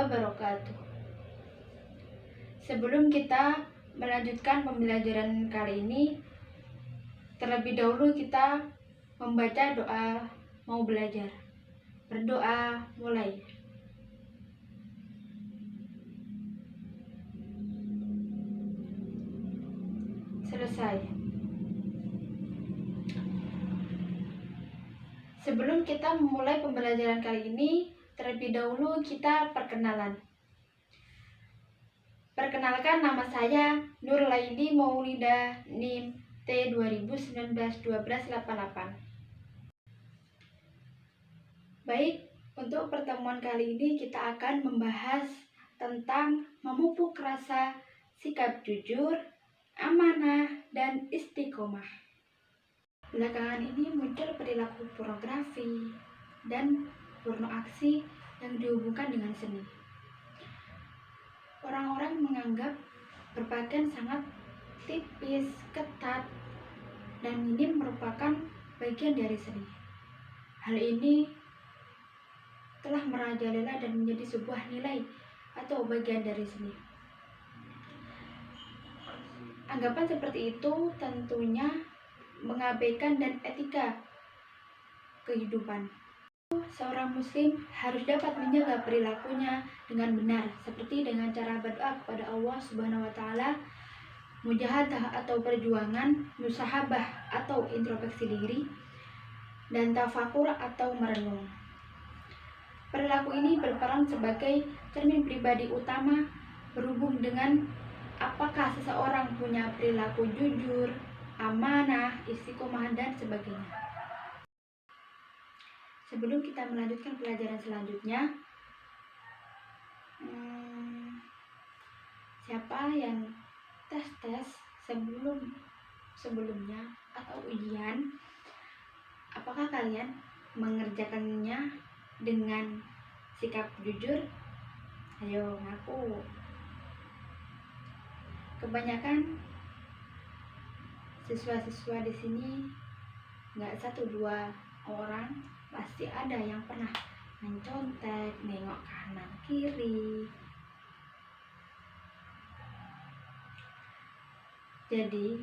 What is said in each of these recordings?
wabarakatuh. Sebelum kita melanjutkan pembelajaran kali ini, terlebih dahulu kita membaca doa mau belajar. Berdoa mulai. Selesai. Sebelum kita memulai pembelajaran kali ini, terlebih dahulu kita perkenalan. Perkenalkan, nama saya Nurlaidi Maulida, NIM T2019-1288. Baik, untuk pertemuan kali ini kita akan membahas tentang memupuk rasa sikap jujur, amanah, dan istiqomah. Belakangan ini muncul perilaku pornografi dan porno aksi yang dihubungkan dengan seni. Orang-orang menganggap berpakaian sangat tipis, ketat, dan minim merupakan bagian dari seni. Hal ini telah merajalela dan menjadi sebuah nilai atau bagian dari seni. Anggapan seperti itu tentunya mengabaikan dan etika kehidupan. Seorang muslim harus dapat menjaga perilakunya dengan benar, seperti dengan cara berdoa kepada Allah Subhanahu wa taala, mujahadah atau perjuangan, musahabah atau introspeksi diri, dan tafakur atau merenung. Perilaku ini berperan sebagai cermin pribadi utama berhubung dengan apakah seseorang punya perilaku jujur, amanah, istiqomah, dan sebagainya. Sebelum kita melanjutkan pelajaran selanjutnya, siapa yang tes sebelumnya atau ujian, apakah kalian mengerjakannya dengan sikap jujur? Ayo ngaku. Kebanyakan siswa-siswa di sini, nggak 1-2 orang, pasti ada yang pernah mencontek, nengok kanan kiri. Jadi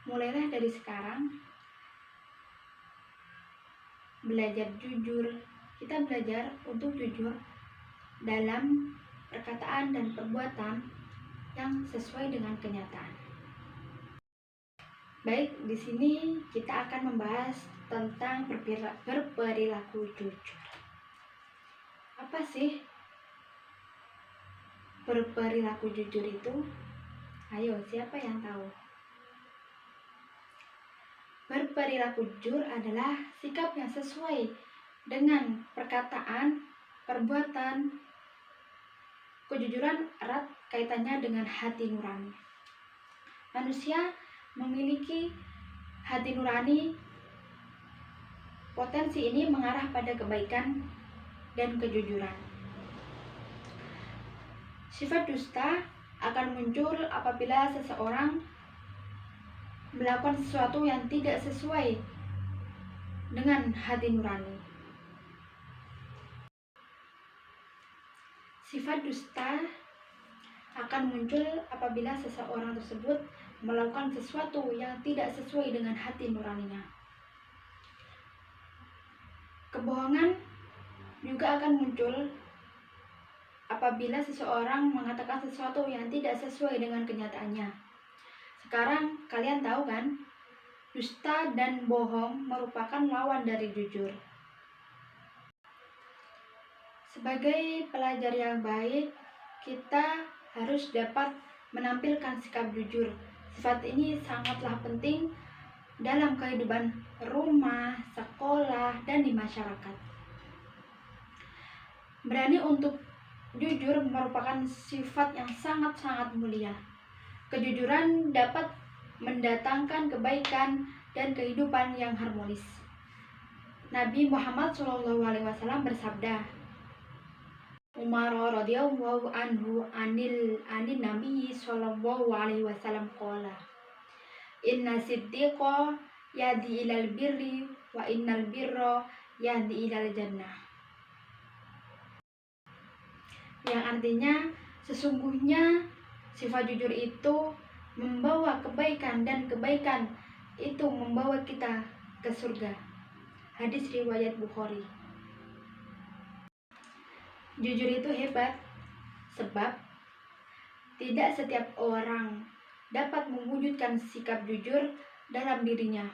mulailah dari sekarang belajar jujur. Kita belajar untuk jujur dalam perkataan dan perbuatan yang sesuai dengan kenyataan. Baik, di sini kita akan membahas tentang berperilaku jujur. Apa sih berperilaku jujur itu? Ayo, siapa yang tahu? Berperilaku jujur adalah sikap yang sesuai dengan perkataan, perbuatan. Kejujuran erat kaitannya dengan hati nurani. Manusia memiliki hati nurani. Potensi ini mengarah pada kebaikan dan kejujuran. Sifat dusta akan muncul apabila seseorang melakukan sesuatu yang tidak sesuai dengan hati nurani. Sifat dusta akan muncul apabila seseorang tersebut melakukan sesuatu yang tidak sesuai dengan hati nuraninya. Kebohongan juga akan muncul apabila seseorang mengatakan sesuatu yang tidak sesuai dengan kenyataannya. Sekarang kalian tahu kan, dusta dan bohong merupakan lawan dari jujur. Sebagai pelajar yang baik, kita harus dapat menampilkan sikap jujur. Sifat ini sangatlah penting dalam kehidupan rumah, sekolah, dan di masyarakat. Berani untuk jujur merupakan sifat yang sangat-sangat mulia. Kejujuran dapat mendatangkan kebaikan dan kehidupan yang harmonis. Nabi Muhammad SAW bersabda, Umar radhiyallahu anhu anil Nabi sallallahu alaihi wasallam qala, Inna siddiqa yahdi ilal birri wa innal birra yahdi ilal jannah. yang artinya sesungguhnya sifat jujur itu membawa kebaikan dan kebaikan itu membawa kita ke surga. Hadis riwayat Bukhari. Jujur itu hebat sebab tidak setiap orang dapat mewujudkan sikap jujur dalam dirinya.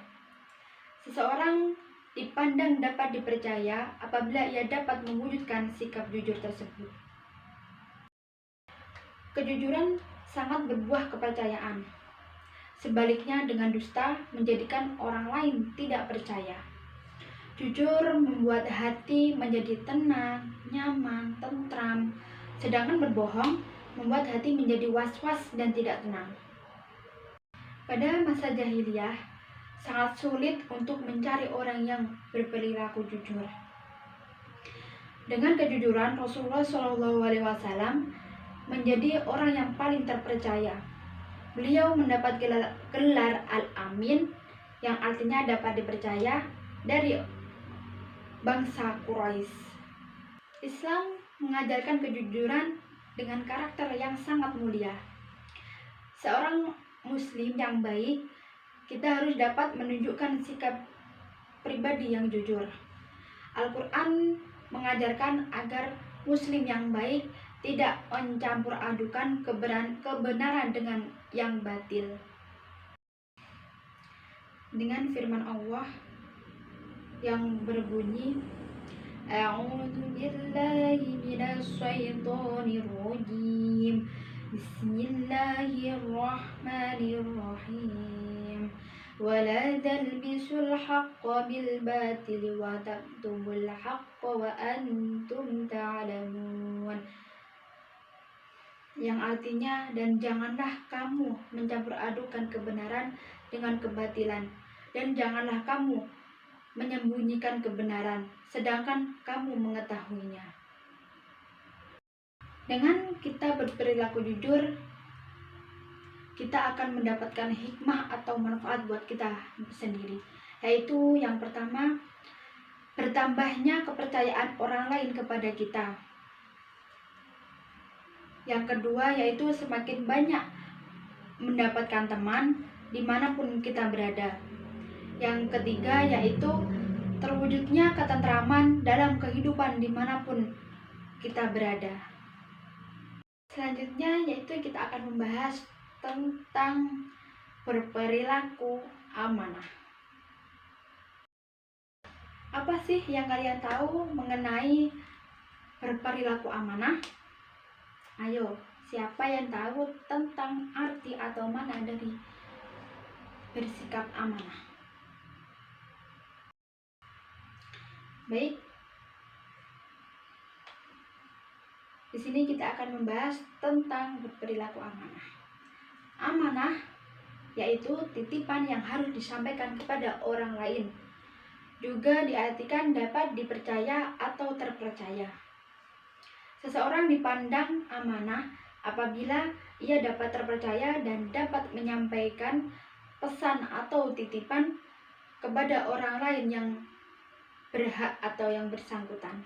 Seseorang dipandang dapat dipercaya apabila ia dapat mewujudkan sikap jujur tersebut. Kejujuran sangat berbuah kepercayaan. Sebaliknya dengan dusta menjadikan orang lain tidak percaya. Jujur membuat hati menjadi tenang, nyaman, tentram. Sedangkan berbohong membuat hati menjadi was-was dan tidak tenang. Pada masa jahiliyah, sangat sulit untuk mencari orang yang berperilaku jujur. Dengan kejujuran, Rasulullah SAW menjadi orang yang paling terpercaya. Beliau mendapat gelar Al-Amin yang artinya dapat dipercaya dari bangsa Quraisy. Islam mengajarkan kejujuran dengan karakter yang sangat mulia. Seorang muslim yang baik, kita harus dapat menunjukkan sikap pribadi yang jujur. Al-Quran mengajarkan agar muslim yang baik tidak mencampur adukan kebenaran dengan yang batil. Dengan firman Allah yang berbunyi, A'udzu billahi minasy syaithanir rajim. Bismillahirrahmanirrahim. Wala talbisul haqqa bil batili wa taktumul haqqa wa antum ta'lamun. Yang artinya, dan janganlah kamu mencampur adukan kebenaran dengan kebatilan, dan janganlah kamu menyembunyikan kebenaran sedangkan kamu mengetahuinya. Dengan kita berperilaku jujur, kita akan mendapatkan hikmah atau manfaat buat kita sendiri, yaitu yang pertama, bertambahnya kepercayaan orang lain kepada kita. Yang kedua, yaitu semakin banyak mendapatkan teman dimanapun kita berada. Yang ketiga, yaitu terwujudnya ketentraman dalam kehidupan dimanapun kita berada. Selanjutnya, yaitu kita akan membahas tentang berperilaku amanah. Apa sih yang kalian tahu mengenai berperilaku amanah? Ayo, siapa yang tahu tentang arti atau makna dari bersikap amanah? Baik, di sini kita akan membahas tentang berperilaku amanah. Amanah yaitu titipan yang harus disampaikan kepada orang lain. Juga diartikan dapat dipercaya atau terpercaya. Seseorang dipandang amanah apabila ia dapat terpercaya dan dapat menyampaikan pesan atau titipan kepada orang lain yang berhak atau yang bersangkutan.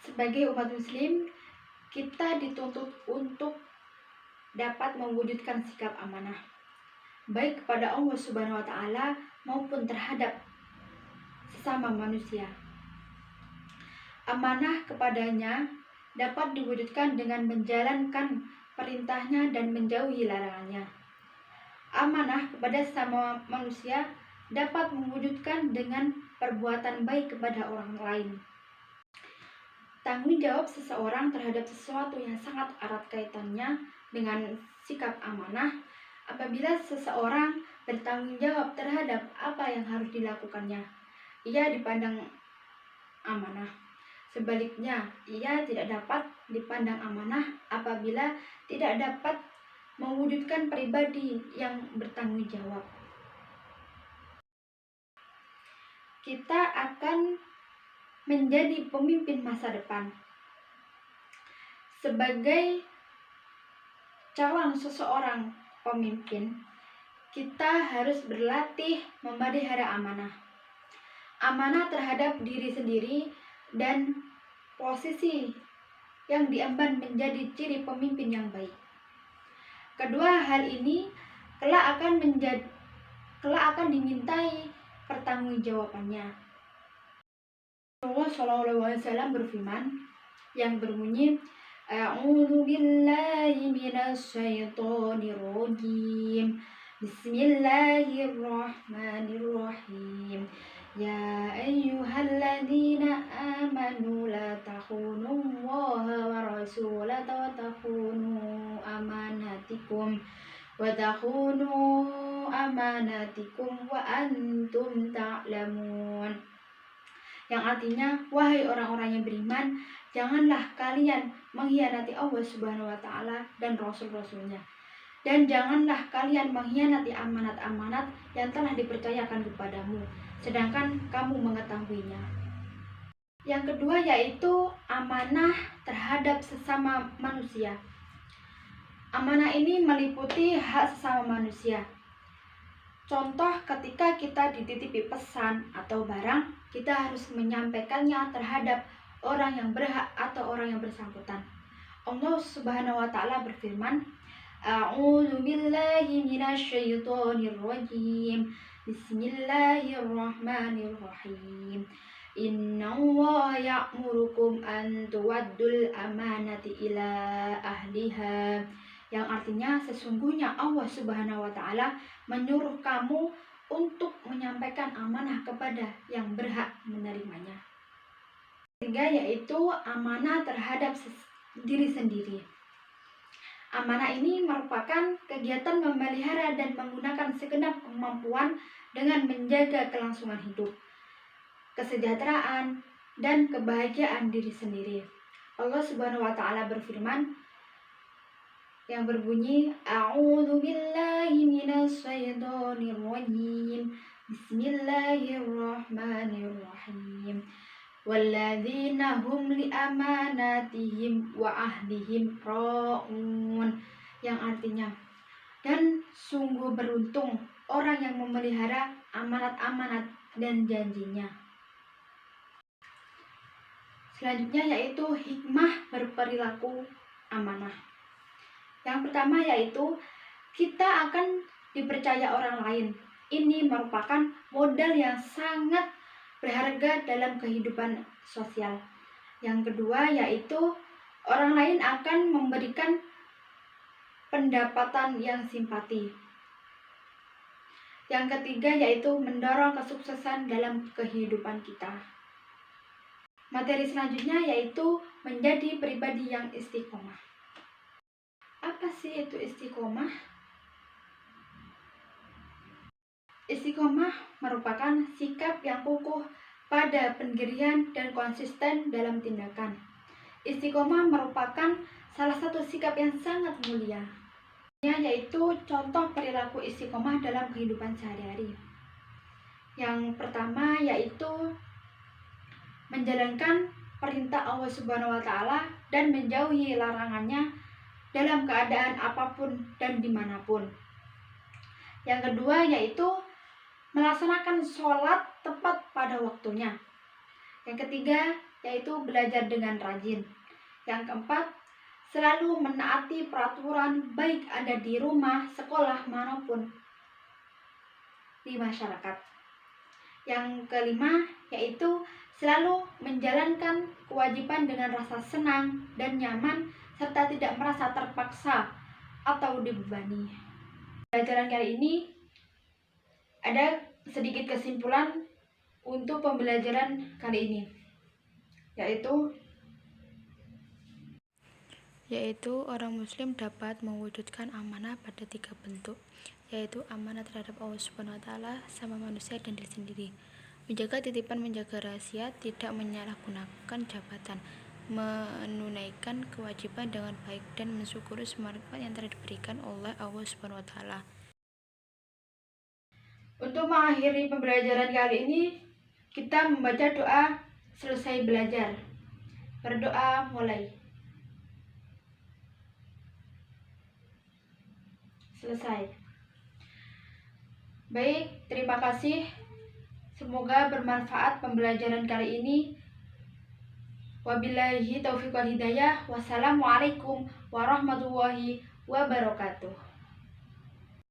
Sebagai umat muslim, kita dituntut untuk dapat mewujudkan sikap amanah, baik kepada Allah Subhanahu wa Ta'ala maupun terhadap sesama manusia. Amanah kepadanya dapat diwujudkan dengan menjalankan perintahnya dan menjauhi larangannya. Amanah kepada sesama manusia dapat mewujudkan dengan perbuatan baik kepada orang lain. Tanggung jawab seseorang terhadap sesuatu yang sangat erat kaitannya dengan sikap amanah apabila seseorang bertanggung jawab terhadap apa yang harus dilakukannya. Ia dipandang amanah. Sebaliknya, ia tidak dapat dipandang amanah apabila tidak dapat mewujudkan pribadi yang bertanggung jawab. Kita akan menjadi pemimpin masa depan. Sebagai calon seseorang pemimpin, kita harus berlatih memelihara amanah. Amanah terhadap diri sendiri dan posisi yang diemban menjadi ciri pemimpin yang baik. Kedua hal ini kelak akan dimintai pertanggungjawabannya. Rasulullah SAW berfirman yang berbunyi, A'udzu billahi minasyaitonir rajim. Bismillahirrahmanirrahim. Ya ayyuhalladzina amanu la takhunullaha wa rasulahu wa takhunu amanatikum wa antum ta'lamun. Yang artinya, wahai orang-orang yang beriman, janganlah kalian mengkhianati Allah Subhanahu wa taala dan rasul-rasulnya. Dan janganlah kalian mengkhianati amanat-amanat yang telah dipercayakan kepadamu, sedangkan kamu mengetahuinya. Yang kedua yaitu amanah terhadap sesama manusia. Amanah ini meliputi hak sesama manusia. Contoh, ketika kita dititipi pesan atau barang, kita harus menyampaikannya terhadap orang yang berhak atau orang yang bersangkutan. Allah Subhanahu wa taala berfirman, A'udzu billahi minasyaitonir rajim. Bismillahirrahmanirrahim. Innallaha ya'murukum an tuwaddul amanati ila ahliha. Yang artinya, sesungguhnya Allah Subhanahu wa taala menyuruh kamu untuk menyampaikan amanah kepada yang berhak menerimanya. Ketiga yaitu amanah terhadap diri sendiri. Amanah ini merupakan kegiatan memelihara dan menggunakan segenap kemampuan dengan menjaga kelangsungan hidup, kesejahteraan, dan kebahagiaan diri sendiri. Allah Subhanahu wa taala berfirman yang berbunyi, A'udzu billahi minasyaitonir rajim. Bismillahirrahmanirrahim. Walladzina hum li amanatihim wa ahdihim ra'un. Yang artinya, dan sungguh beruntung orang yang memelihara amanat-amanat dan janjinya. Selanjutnya yaitu hikmah berperilaku amanah. Yang pertama yaitu kita akan dipercaya orang lain. Ini merupakan modal yang sangat berharga dalam kehidupan sosial. Yang kedua yaitu orang lain akan memberikan pendapatan yang simpati. Yang ketiga yaitu mendorong kesuksesan dalam kehidupan kita. Materi selanjutnya yaitu menjadi pribadi yang istiqomah. Apa sih itu istiqomah? Istiqomah merupakan sikap yang kukuh pada pendirian dan konsisten dalam tindakan. Istiqomah merupakan salah satu sikap yang sangat mulia, yaitu contoh perilaku istiqomah dalam kehidupan sehari-hari. Yang pertama yaitu menjalankan perintah Allah Subhanahu wa taala dan menjauhi larangannya dalam keadaan apapun dan dimanapun. Yang kedua yaitu melaksanakan sholat tepat pada waktunya. Yang ketiga yaitu belajar dengan rajin. Yang keempat, selalu menaati peraturan baik ada di rumah, sekolah maupun di masyarakat. Yang kelima yaitu selalu menjalankan kewajiban dengan rasa senang dan nyaman serta tidak merasa terpaksa atau dibebani. Pembelajaran kali ini ada sedikit kesimpulan untuk pembelajaran kali ini, yaitu orang muslim dapat mewujudkan amanah pada 3 bentuk, yaitu amanah terhadap Allah Subhanahu wa taala, sama manusia dan diri sendiri, menjaga titipan, menjaga rahasia, tidak menyalahgunakan jabatan, menunaikan kewajiban dengan baik, dan mensyukuri semua nikmat yang telah diberikan oleh Allah Subhanahu wa taala. Untuk mengakhiri pembelajaran kali ini, kita membaca doa selesai belajar. Berdoa mulai. Selesai. Baik, terima kasih. Semoga bermanfaat pembelajaran kali ini. Wabillahi taufiq wal hidayah. Wassalamualaikum warahmatullahi wabarakatuh.